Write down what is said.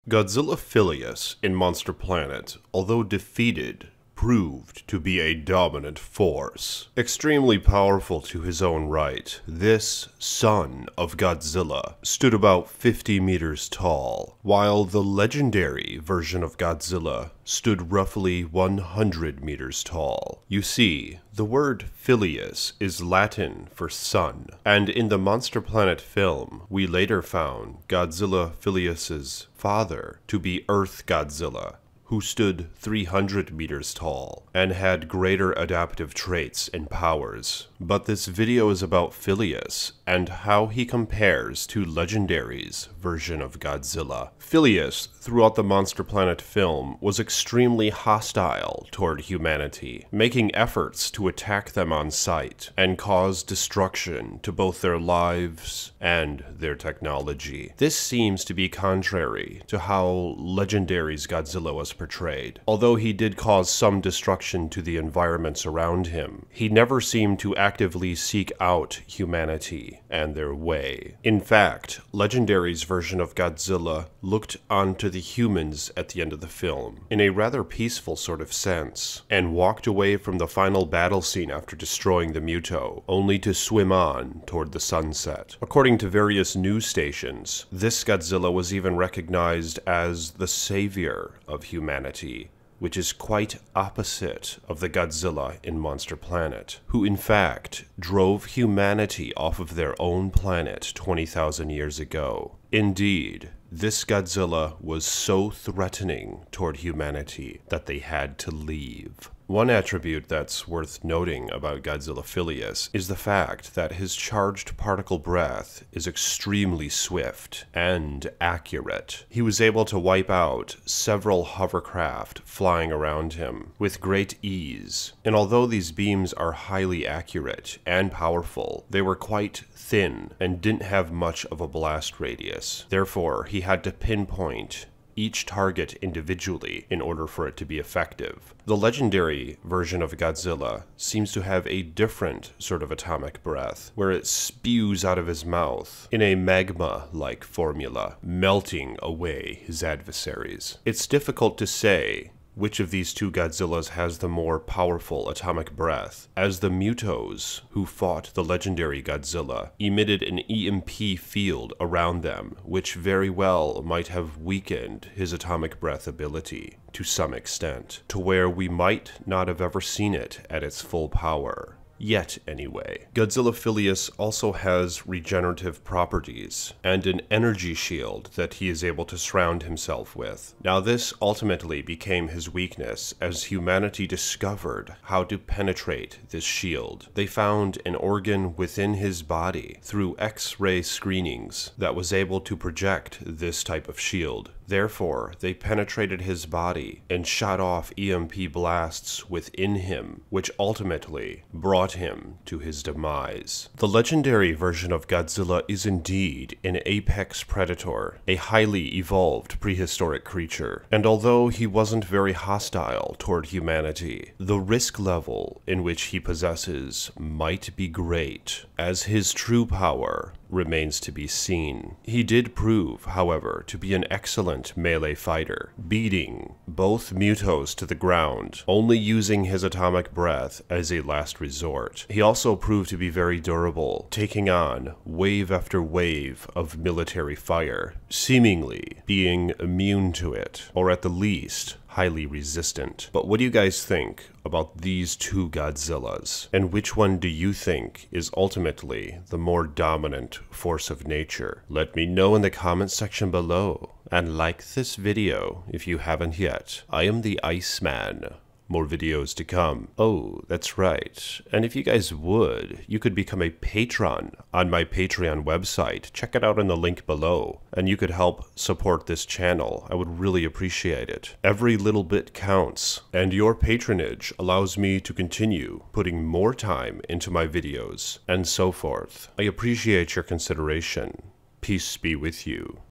Godzilla Filius in Monster Planet, although defeated, proved to be a dominant force. Extremely powerful to his own right, this son of Godzilla stood about 50 meters tall, while the legendary version of Godzilla stood roughly 100 meters tall. You see, the word Filius is Latin for son, and in the Monster Planet film, we later found Godzilla Filius's father to be Earth Godzilla, who stood 300 meters tall and had greater adaptive traits and powers. But this video is about Filius and how he compares to Legendary's version of Godzilla. Filius, throughout the Monster Planet film, was extremely hostile toward humanity, making efforts to attack them on sight and cause destruction to both their lives and their technology. This seems to be contrary to how Legendary's Godzilla was portrayed. Although he did cause some destruction to the environments around him, he never seemed to actively seek out humanity and their way. In fact, Legendary's version of Godzilla looked onto the humans at the end of the film in a rather peaceful sort of sense, and walked away from the final battle scene after destroying the Muto, only to swim on toward the sunset. According to various news stations, this Godzilla was even recognized as the savior of humanity, which is quite opposite of the Godzilla in Monster Planet, who in fact drove humanity off of their own planet 20,000 years ago. Indeed, this Godzilla was so threatening toward humanity that they had to leave. One attribute that's worth noting about Godzilla Filius is the fact that his charged particle breath is extremely swift and accurate. He was able to wipe out several hovercraft flying around him with great ease, and although these beams are highly accurate and powerful, they were quite thin and didn't have much of a blast radius. Therefore, he had to pinpoint each target individually in order for it to be effective. The legendary version of Godzilla seems to have a different sort of atomic breath, where it spews out of his mouth in a magma-like formula, melting away his adversaries. It's difficult to say which of these two Godzillas has the more powerful atomic breath, as the Mutos, who fought the legendary Godzilla, emitted an EMP field around them, which very well might have weakened his atomic breath ability to some extent, to where we might not have ever seen it at its full power. Yet, anyway. Godzilla Filius also has regenerative properties, and an energy shield that he is able to surround himself with. Now this ultimately became his weakness as humanity discovered how to penetrate this shield. They found an organ within his body through X-ray screenings that was able to project this type of shield. Therefore, they penetrated his body and shot off EMP blasts within him, which ultimately brought him to his demise. The legendary version of Godzilla is indeed an apex predator, a highly evolved prehistoric creature, and although he wasn't very hostile toward humanity, the risk level in which he possesses might be great, as his true power remains to be seen. He did prove, however, to be an excellent melee fighter, beating both Mutos to the ground, only using his atomic breath as a last resort. He also proved to be very durable, taking on wave after wave of military fire, seemingly being immune to it, or at the least, highly resistant. But what do you guys think about these two Godzillas? And which one do you think is ultimately the more dominant force of nature? Let me know in the comment section below, and like this video if you haven't yet. I am the Iceman. More videos to come. Oh, that's right. And if you guys would, you could become a patron on my Patreon website. Check it out in the link below, and you could help support this channel. I would really appreciate it. Every little bit counts, and your patronage allows me to continue putting more time into my videos, and so forth. I appreciate your consideration. Peace be with you.